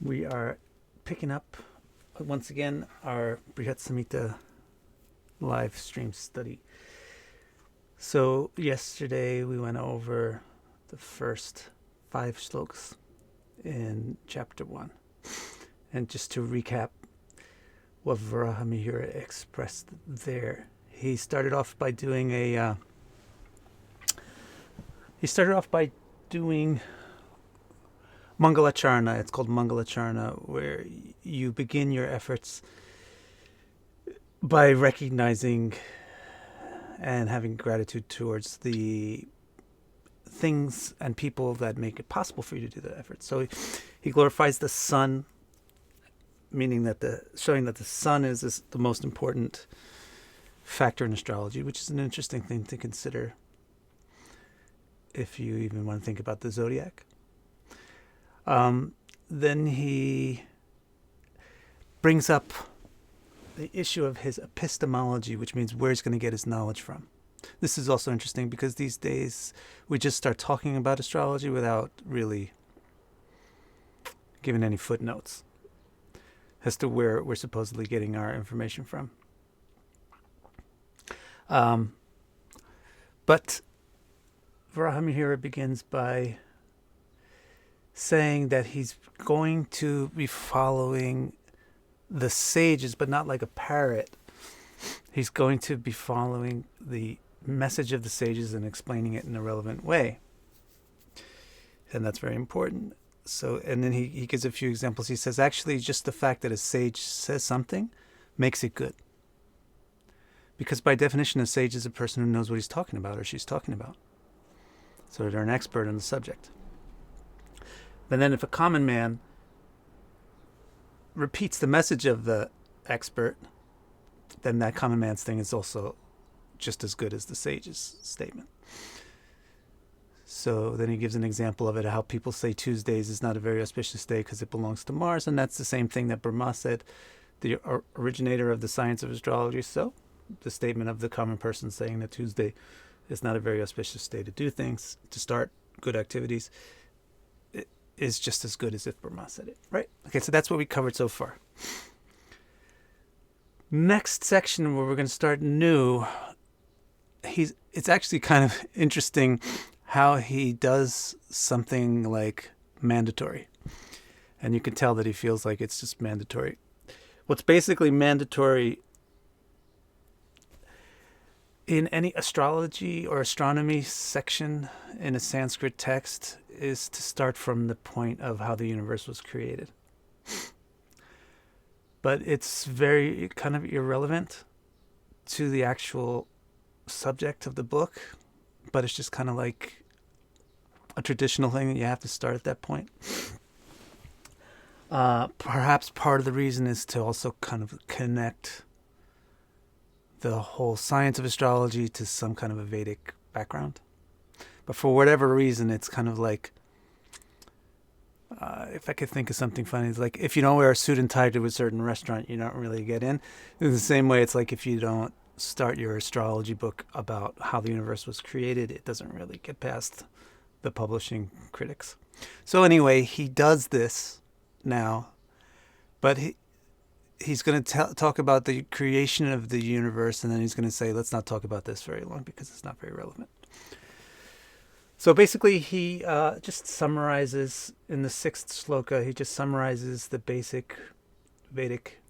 We are picking up once again our Brihat Samhita live stream study. So yesterday we went over the first 5 slokas in chapter 1. And just to recap what Varahamihira expressed there, he started off by doing Mangalacharana. It's called Mangalacharana, where you begin your efforts by recognizing and having gratitude towards the things and people that make it possible for you to do that effort. So he glorifies the sun, meaning that showing that the sun is the most important factor in astrology, which is an interesting thing to consider if you even want to think about the zodiac. Then he brings up the issue of his epistemology, which means where he's going to get his knowledge from. This is also interesting because these days we just start talking about astrology without really giving any footnotes as to where we're supposedly getting our information from. But Varahamihira begins by saying that he's going to be following the sages, but not like a parrot. He's going to be following the message of the sages and explaining it in a relevant way. And that's very important. So, and then he gives a few examples. He says, actually, just the fact that a sage says something makes it good. Because by definition, a sage is a person who knows what he's talking about or she's talking about. So they're an expert on the subject. But then if a common man repeats the message of the expert, then that common man's thing is also just as good as the sage's statement. So then he gives an example of it, how people say Tuesdays is not a very auspicious day because it belongs to Mars, and that's the same thing that Brahma said, the originator of the science of astrology. So the statement of the common person saying that Tuesday is not a very auspicious day to do things, to start good activities, is just as good as if Brahma said it, right? Okay, so that's what we covered so far. Next section where we're going to start new, it's actually kind of interesting how he does something like mandatory. And you can tell that he feels like it's just mandatory. What's basically mandatory in any astrology or astronomy section in a Sanskrit text is to start from the point of how the universe was created. But it's very kind of irrelevant to the actual subject of the book, but it's just kind of like a traditional thing that you have to start at that point. Perhaps part of the reason is to also kind of connect the whole science of astrology to some kind of a Vedic background. But for whatever reason, it's kind of like, if I could think of something funny, it's like if you don't wear a suit and tie to a certain restaurant, you don't really get in. In the same way, it's like if you don't start your astrology book about how the universe was created, it doesn't really get past the publishing critics. So anyway, he does this now, but he's going to talk about the creation of the universe, and then he's going to say, let's not talk about this very long because it's not very relevant. So basically, he just summarizes in the 6th sloka, he just summarizes the basic Vedic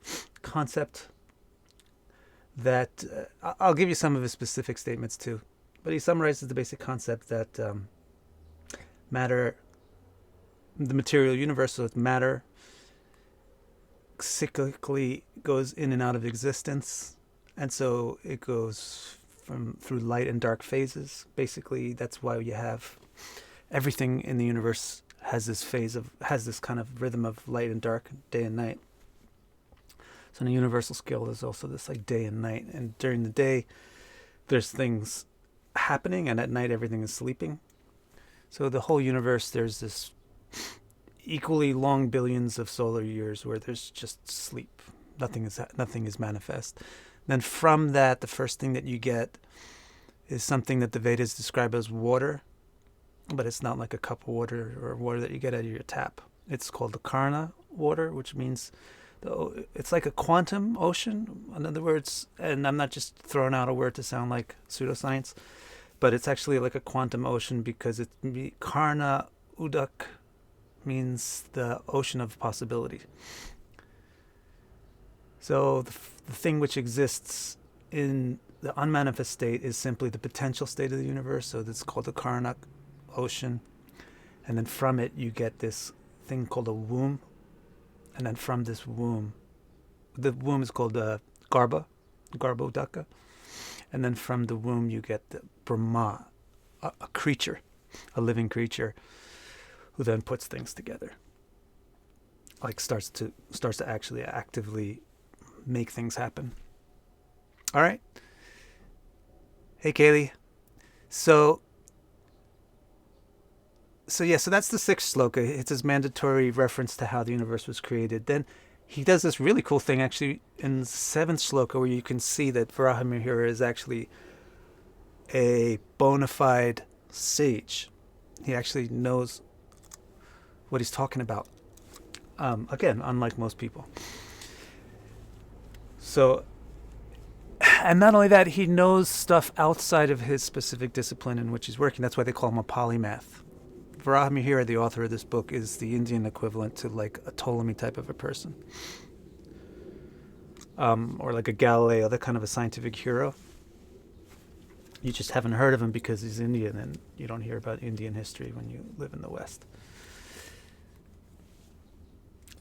concept that, I'll give you some of his specific statements too, but he summarizes the basic concept that matter, the material universe, so it's matter, cyclically goes in and out of existence, and so it goes through light and dark phases. Basically, that's why you have everything in the universe has this kind of rhythm of light and dark, day and night. So on a universal scale, there's also this like day and night, and during the day there's things happening, and at night everything is sleeping. So the whole universe, there's this equally long billions of solar years where there's just sleep. Nothing is manifest. Then from that, the first thing that you get is something that the Vedas describe as water, but it's not like a cup of water or water that you get out of your tap. It's called the karna, water, which means it's like a quantum ocean. In other words, and I'm not just throwing out a word to sound like pseudoscience, but it's actually like a quantum ocean because Karna Udak means the ocean of possibility. So the thing which exists in the unmanifest state is simply the potential state of the universe. So that's called the Karnak ocean. And then from it, you get this thing called a womb. And then from this womb, the womb is called the Garbhodaka. And then from the womb, you get the Brahma, a creature, a living creature, who then puts things together. Like starts to actually actively make things happen. All right. Hey, Kaylee. So that's the 6th sloka. It's his mandatory reference to how the universe was created. Then he does this really cool thing actually in the 7th sloka where you can see that Varahamihira is actually a bona fide sage. He actually knows what he's talking about. Again, unlike most people. So, and not only that, he knows stuff outside of his specific discipline in which he's working. That's why they call him a polymath. Varahamihira, the author of this book, is the Indian equivalent to like a Ptolemy type of a person. Or like a Galileo, that kind of a scientific hero. You just haven't heard of him because he's Indian and you don't hear about Indian history when you live in the West.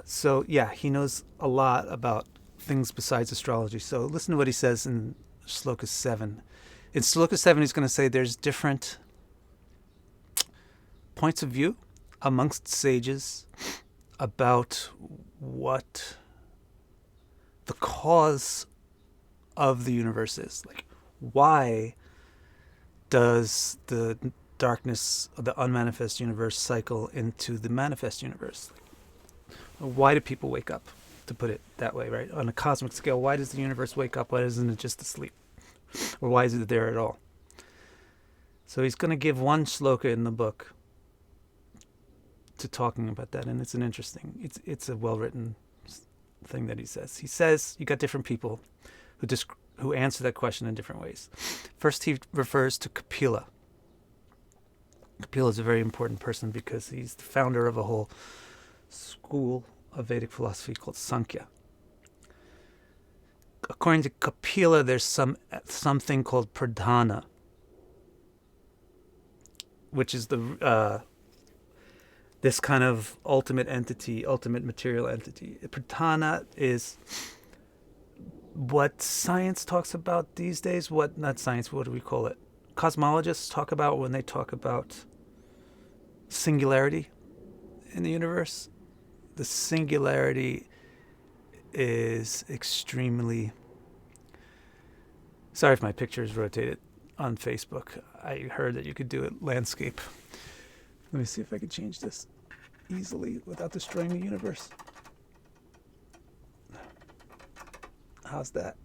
So yeah, he knows a lot about things besides astrology. So listen to what he says in Sloka 7. In Sloka 7, he's going to say there's different points of view amongst sages about what the cause of the universe is. Like, why does the darkness of the unmanifest universe cycle into the manifest universe? Why do people wake up? To put it that way, right? On a cosmic scale, why does the universe wake up? Why isn't it just asleep? Or why is it there at all? So he's going to give one shloka in the book to talking about that, and it's a well-written thing that he says. He says you got different people who answer that question in different ways. First, he refers to Kapila. Kapila is a very important person because he's the founder of a whole school of Vedic philosophy called Sankhya. According to Kapila, there's something called Pradhana, which is this kind of ultimate material entity. Pradhana is what science talks about these days. What do we call it? Cosmologists talk about when they talk about singularity in the universe. The singularity is extremely... Sorry if my picture is rotated on Facebook. I heard that you could do it landscape. Let me see if I can change this easily without destroying the universe. How's that?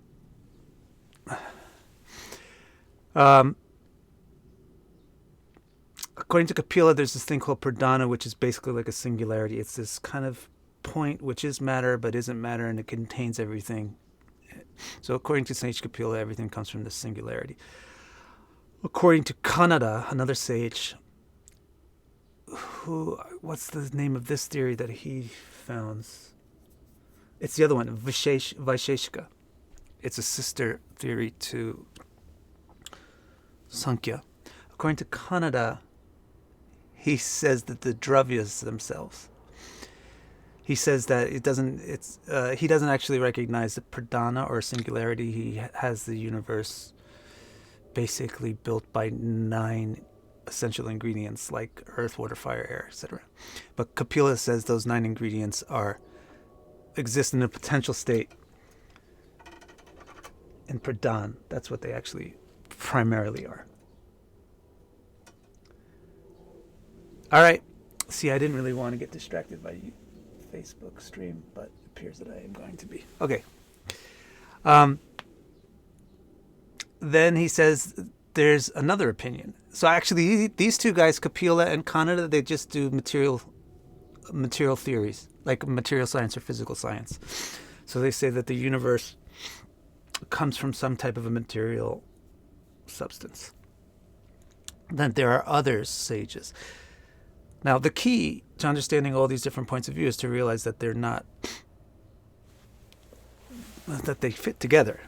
According to Kapila, there's this thing called Pradhana, which is basically like a singularity. It's this kind of point which is matter but isn't matter, and it contains everything. So according to Sage Kapila, everything comes from this singularity. According to Kannada, another sage, what's the name of this theory that he founds? It's the other one, Vaisheshika. It's a sister theory to Sankhya. According to Kannada, he says that the dravyas themselves. He says that he doesn't actually recognize the pradhana or singularity. He has the universe basically built by 9 essential ingredients like earth, water, fire, air, etc. But Kapila says those 9 ingredients exist in a potential state in pradhan. That's what they actually primarily are. All right. See, I didn't really want to get distracted by Facebook stream, but it appears that I am going to be. Okay. Then he says there's another opinion. So actually, these two guys, Kapila and Kannada, they just do material material theories, like material science or physical science. So they say that the universe comes from some type of a material substance. Then there are other sages. Now, the key to understanding all these different points of view is to realize that they're not, that they fit together.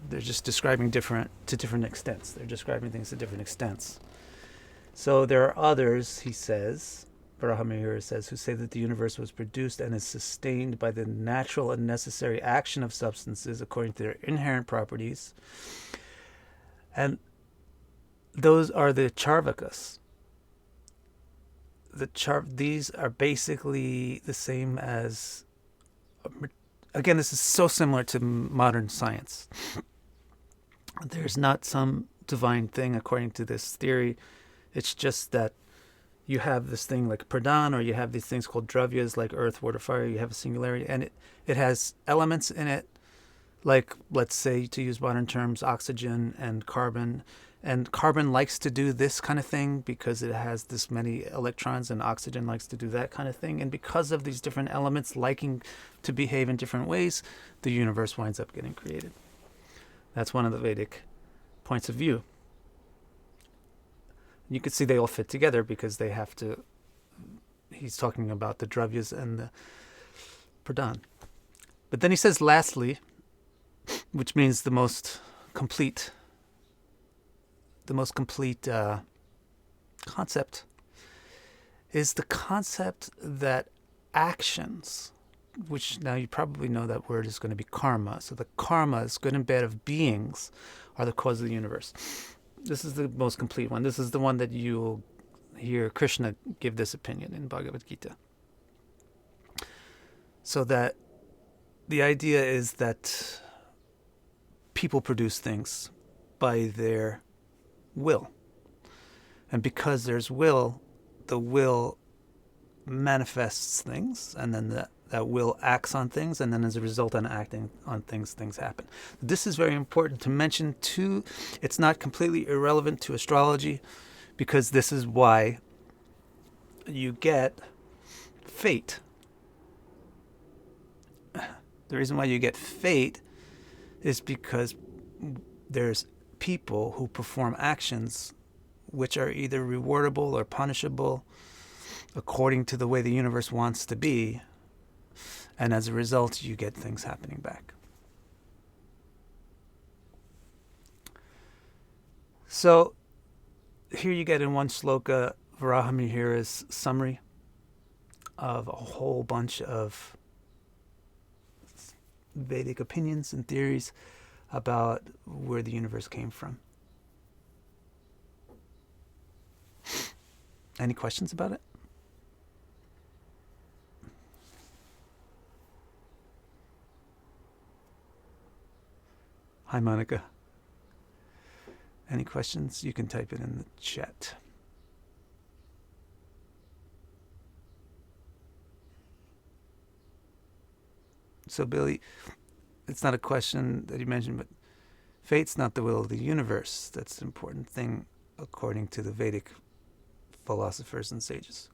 They're just describing different extents. They're describing things to different extents. So there are others, he says, Varahamihira says, who say that the universe was produced and is sustained by the natural and necessary action of substances according to their inherent properties. And those are the Charvakas. These are basically the same as, again, this is so similar to modern science. There's not some divine thing according to this theory. It's just that you have this thing like pradhan, or you have these things called dravyas like earth, water, fire. You have a singularity, and it has elements in it, like, let's say, to use modern terms, oxygen and carbon. And carbon likes to do this kind of thing because it has this many electrons, and oxygen likes to do that kind of thing. And because of these different elements liking to behave in different ways, the universe winds up getting created. That's one of the Vedic points of view. You can see they all fit together because they have to. He's talking about the dravyas and the pradhan. But then he says lastly, which means the most complete concept is the concept that actions, which now you probably know that word is going to be karma. So the karma is good and bad of beings are the cause of the universe. This is the most complete one. This is the one that you'll hear Krishna give this opinion in Bhagavad Gita. So that the idea is that people produce things by their will. And because there's will, the will manifests things, and then that will acts on things, and then as a result of acting on things happen. This is very important to mention too. It's not completely irrelevant to astrology, because this is why you get fate. The reason why you get fate is because there's people who perform actions which are either rewardable or punishable according to the way the universe wants to be, and as a result you get things happening back. So here you get in one sloka Varahamihira's summary of a whole bunch of Vedic opinions and theories about where the universe came from. Any questions about it? Hi, Monica. Any questions? You can type it in the chat. So, Billy, it's not a question that you mentioned, but fate's not the will of the universe. That's the important thing according to the Vedic philosophers and sages.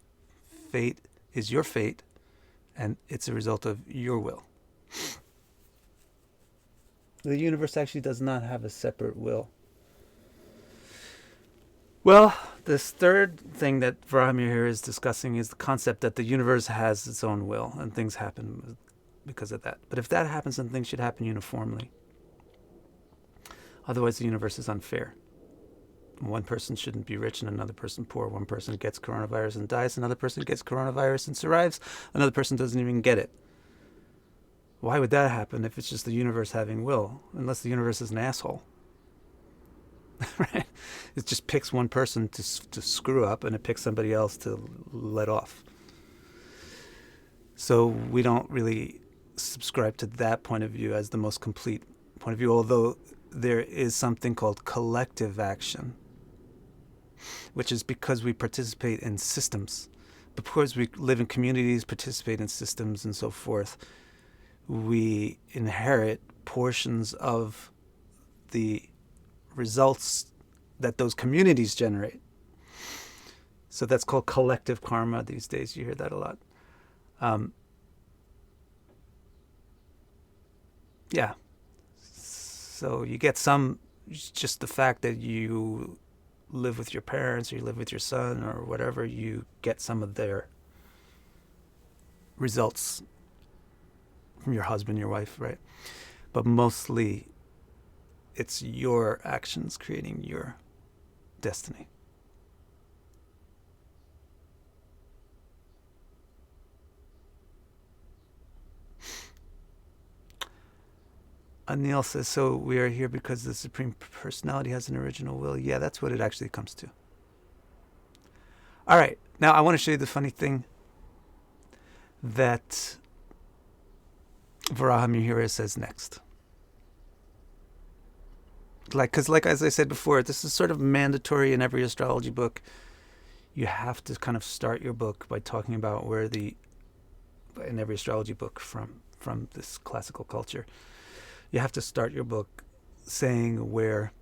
Fate is your fate, and it's a result of your will. The universe actually does not have a separate will. Well, this third thing that Varahamihira is discussing is the concept that the universe has its own will, and things happen because of that. But if that happens, then things should happen uniformly. Otherwise, the universe is unfair. One person shouldn't be rich and another person poor. One person gets coronavirus and dies. Another person gets coronavirus and survives. Another person doesn't even get it. Why would that happen if it's just the universe having will? Unless the universe is an asshole. Right? It just picks one person to screw up, and it picks somebody else to let off. So we don't really subscribe to that point of view as the most complete point of view, although there is something called collective action, which is because we participate in systems. Because we live in communities, participate in systems and so forth, we inherit portions of the results that those communities generate. So that's called collective karma these days. You hear that a lot. Yeah. So you get some, just the fact that you live with your parents or you live with your son or whatever, you get some of their results from your husband, your wife, right? But mostly it's your actions creating your destiny. Anil says, so we are here because the Supreme Personality has an original will. Yeah, that's what it actually comes to. All right, now I want to show you the funny thing that Varahamihira says next. Because as I said before, this is sort of mandatory in every astrology book. You have to kind of start your book by talking about where in every astrology book from this classical culture, you have to start your book saying where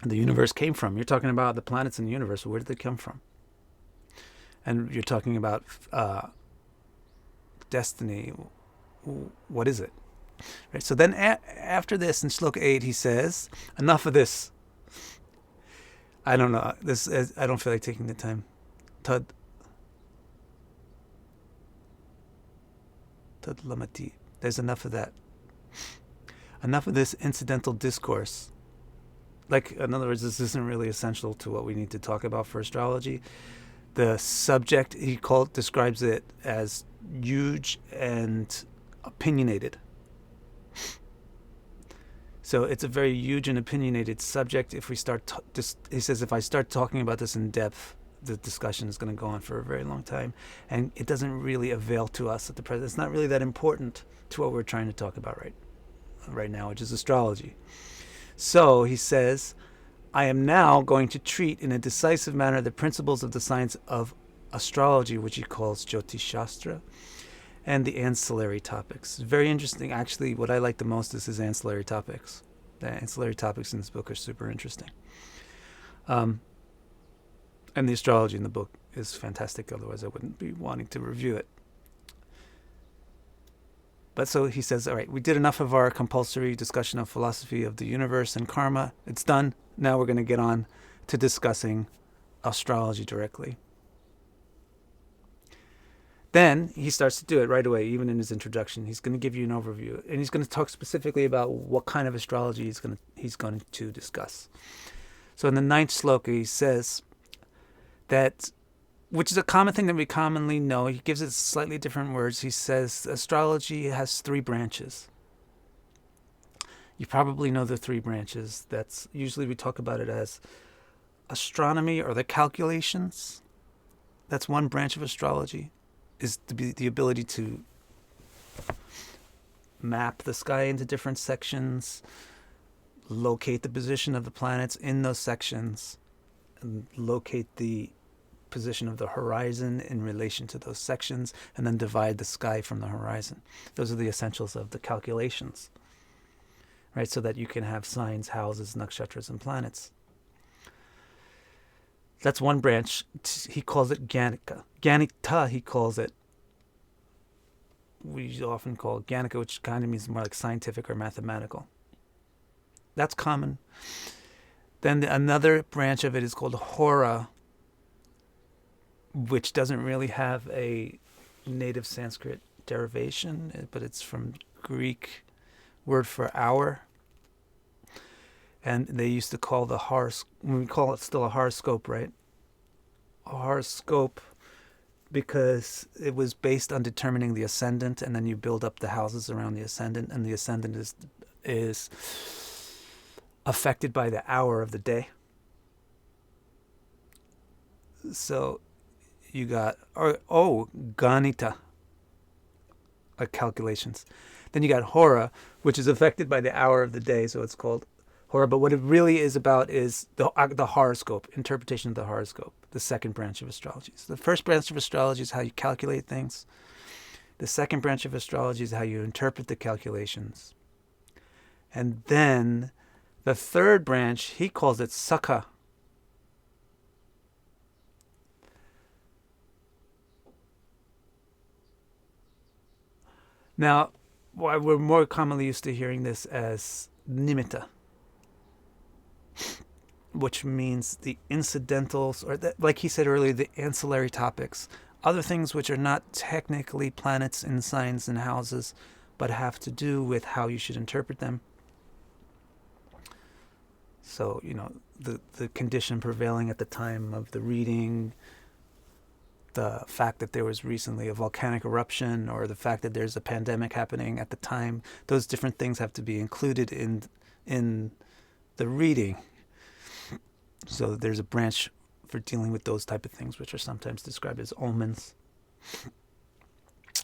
the universe came from. You're talking about the planets in the universe. Where did they come from? And you're talking about destiny. What is it? Right. So then after this, in Sloka 8, he says, enough of this. I don't know. I don't feel like taking the time. Tadlamati. There's enough of that. Enough of this incidental discourse. Like, in other words, this isn't really essential to what we need to talk about for astrology. The subject, describes it as huge and opinionated. So it's a very huge and opinionated subject. If we start, he says, if I start talking about this in depth, the discussion is going to go on for a very long time, and it doesn't really avail to us at the present. It's not really that important to what we're trying to talk about right now, which is astrology. So he says, I am now going to treat in a decisive manner the principles of the science of astrology, which he calls Jyotish Shastra, and the ancillary topics. Very interesting. Actually, what I like the most is his ancillary topics. The ancillary topics in this book are super interesting. And the astrology in the book is fantastic. Otherwise, I wouldn't be wanting to review it. But so he says, all right, we did enough of our compulsory discussion of philosophy of the universe and karma. It's done. Now we're going to get on to discussing astrology directly. Then he starts to do it right away, even in his introduction. He's going to give you an overview, and he's going to talk specifically about what kind of astrology he's going to discuss. So in the 9th sloka, he says that, which is a common thing that we commonly know. He gives it slightly different words. He says astrology has 3 branches. You probably know the 3 branches. That's usually we talk about it as astronomy or the calculations. That's one branch of astrology, is the ability to map the sky into different sections, locate the position of the planets in those sections, and locate the position of the horizon in relation to those sections, and then divide the sky from the horizon. Those are the essentials of the calculations, right? So that you can have signs, houses, nakshatras, and planets. That's one branch. He calls it Ganika. Ganika, he calls it. We often call it Ganika, which kind of means more like scientific or mathematical. That's common. Then another branch of it is called Hora, which doesn't really have a native Sanskrit derivation, but it's from Greek word for hour. And they used to call the horoscope, we call it still a horoscope, right? A horoscope, because it was based on determining the ascendant, and then you build up the houses around the ascendant, and the ascendant is affected by the hour of the day. So you got, Ganita, calculations. Then you got Hora, which is affected by the hour of the day, so it's called Hora. But what it really is about is the horoscope, interpretation of the horoscope, the second branch of astrology. So the first branch of astrology is how you calculate things. The second branch of astrology is how you interpret the calculations. And then the third branch, he calls it Sakha. Now, why we're more commonly used to hearing this as nimitta, which means the incidentals, or like he said earlier, the ancillary topics, other things which are not technically planets and signs and houses, but have to do with how you should interpret them. So, the condition prevailing at the time of the reading, the fact that there was recently a volcanic eruption, or the fact that there's a pandemic happening at the time, those different things have to be included in the reading. So there's a branch for dealing with those type of things, which are sometimes described as omens.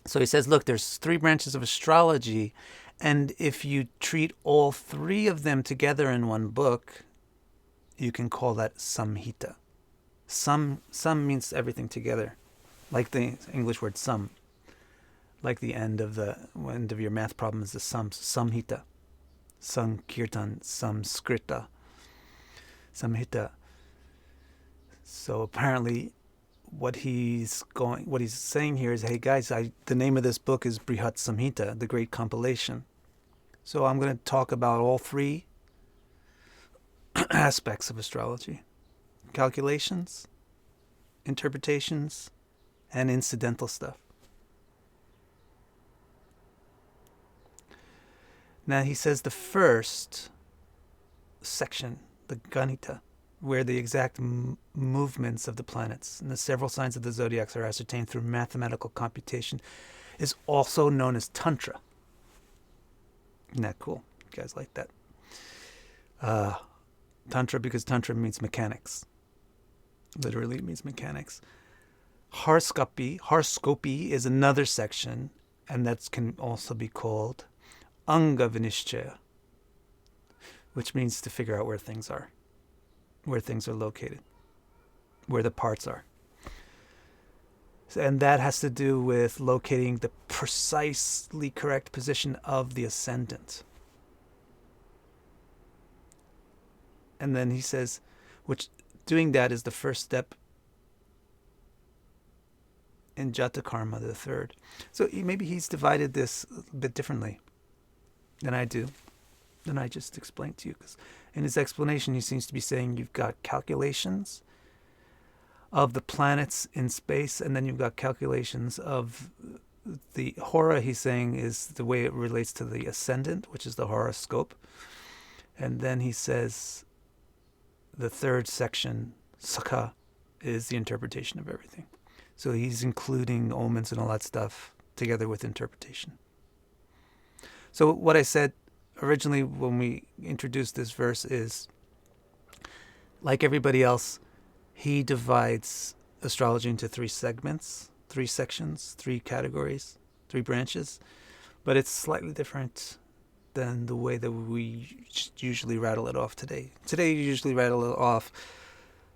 So he says, look, there's 3 branches of astrology, and if you treat all 3 of them together in one book, you can call that samhita. Sum means everything together, like the English word sum. Like the end of your math problem is the samhita, sankirtan, samskrita, samhita. So apparently, what he's saying here is, hey guys, the name of this book is Brihat Samhita, the Great Compilation. So I'm going to talk about all 3 aspects of astrology: calculations, interpretations, and incidental stuff. Now he says the first section, the Ganita, where the exact movements of the planets and the several signs of the zodiacs are ascertained through mathematical computation, is also known as Tantra. Isn't that cool? You guys like that? Tantra, because Tantra means mechanics. Literally, it means mechanics. Horoscopy is another section, and that can also be called Anga Vinishchaya, which means to figure out where things are located, where the parts are. And that has to do with locating the precisely correct position of the ascendant. And then he says, which doing that is the first step in Jata Karma, the third. So maybe he's divided this a bit differently than I do, than I just explained to you. Because in his explanation, he seems to be saying you've got calculations of the planets in space, and then you've got calculations of the hora. He's saying is the way it relates to the ascendant, which is the horoscope. And then he says the third section, Sakha, is the interpretation of everything. So he's including omens and all that stuff together with interpretation. So what I said originally when we introduced this verse is, like everybody else, he divides astrology into 3 segments, 3 sections, 3 categories, 3 branches, but it's slightly different than the way that we usually rattle it off today. Today you usually rattle it off.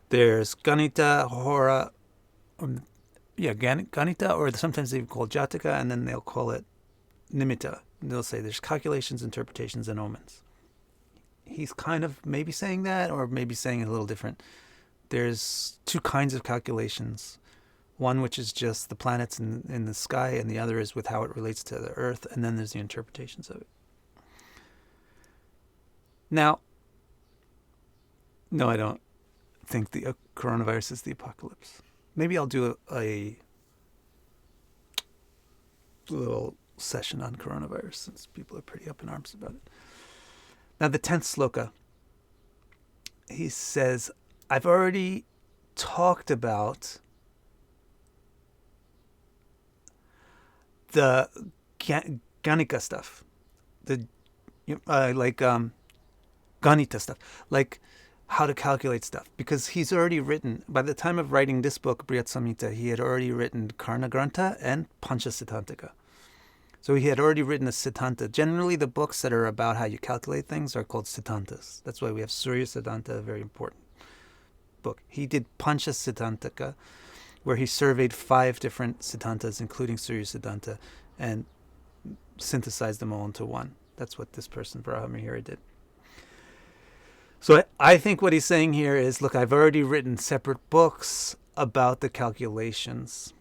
There's Ganita, Hora, Ganita, or sometimes they call Jataka, and then they'll call it Nimitta. They'll say there's calculations, interpretations, and omens. He's kind of maybe saying that, or maybe saying it a little different. There's 2 kinds of calculations. One which is just the planets in the sky, and the other is with how it relates to the earth, and then there's the interpretations of it. Now, no, I don't think the coronavirus is the apocalypse. Maybe I'll do a little session on coronavirus, since people are pretty up in arms about it. Now, the 10th sloka, he says, I've already talked about the Ganika stuff, the Ganita stuff, like how to calculate stuff, because he's already written, by the time of writing this book, Brihat Samhita, he had already written Karna Grantha and Pancha Siddhantika. So he had already written a Siddhanta. Generally, the books that are about how you calculate things are called Siddhantas. That's why we have Surya Siddhanta, a very important book. He did Pancha Siddhantika, where he surveyed 5 different Siddhantas, including Surya Siddhanta, and synthesized them all into one. That's what this person, Varahamihira, did. So I think what he's saying here is, look, I've already written separate books about the calculations,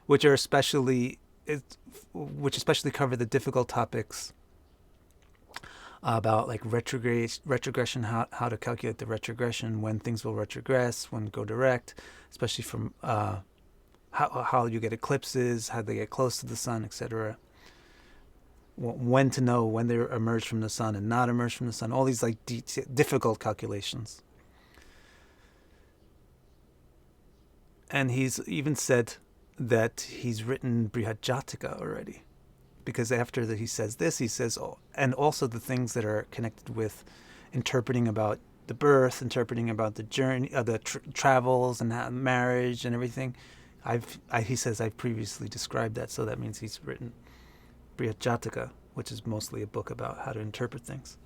which are especially which especially cover the difficult topics about like retrogression, how to calculate the retrogression, when things will retrogress, when go direct, especially from how you get eclipses, how they get close to the sun, etc. When to know when they emerge from the sun and not emerge from the sun. All these like difficult calculations. And he's even said that he's written Brihat Jataka already, because after that he says this, he says, and also the things that are connected with interpreting about the birth, interpreting about the journey, the travels and marriage and everything. He says I've previously described that, so that means he's written Brihat Jataka, which is mostly a book about how to interpret things.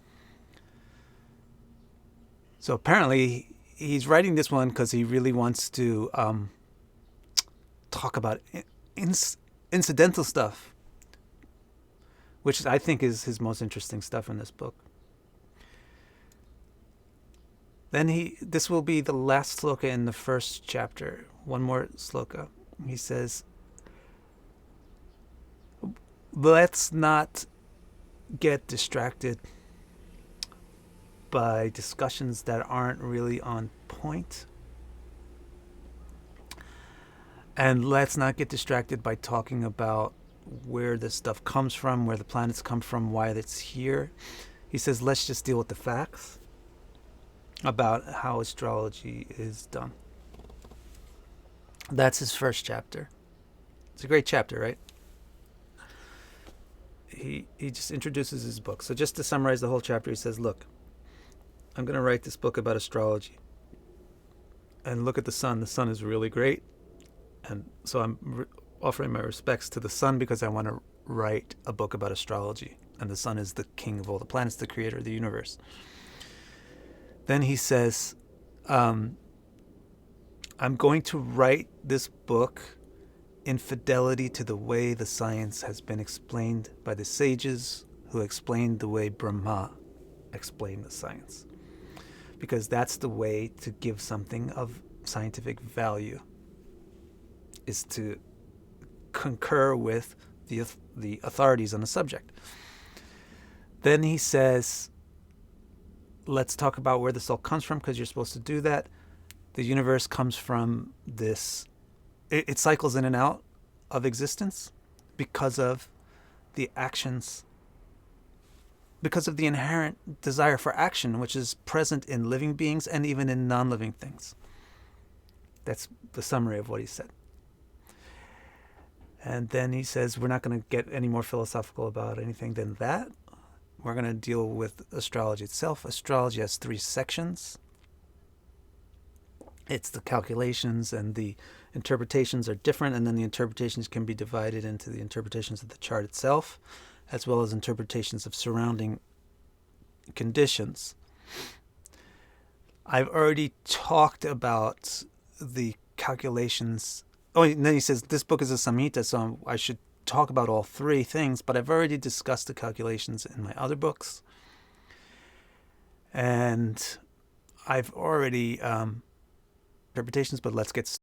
So apparently he's writing this one because he really wants to talk about incidental stuff, which I think is his most interesting stuff in this book. Then this will be the last sloka in the first chapter. One more sloka. He says, let's not get distracted by discussions that aren't really on point. And let's not get distracted by talking about where this stuff comes from, where the planets come from, why it's here. He says, let's just deal with the facts about how astrology is done. That's his first chapter. It's a great chapter, right? He just introduces his book. So just to summarize the whole chapter, he says, look, I'm going to write this book about astrology. And look at the sun. The sun is really great. And so I'm offering my respects to the sun because I want to write a book about astrology. And the sun is the king of all the planets, the creator of the universe. Then he says, I'm going to write this book in fidelity to the way the science has been explained by the sages who explained the way Brahma explained the science. Because that's the way to give something of scientific value, is to concur with the authorities on the subject. Then he says, let's talk about where this all comes from, because you're supposed to do that. The universe comes from this, it cycles in and out of existence because of the actions, because of the inherent desire for action, which is present in living beings and even in non-living things. That's the summary of what he said. And then he says, we're not going to get any more philosophical about anything than that. We're going to deal with astrology itself. Astrology has 3 sections. It's the calculations, and the interpretations are different, and then the interpretations can be divided into the interpretations of the chart itself, as well as interpretations of surrounding conditions. I've already talked about the calculations. Oh, and then he says, this book is a Samhita, so I should talk about all 3 things, but I've already discussed the calculations in my other books. And I've already interpretations, but let's get started.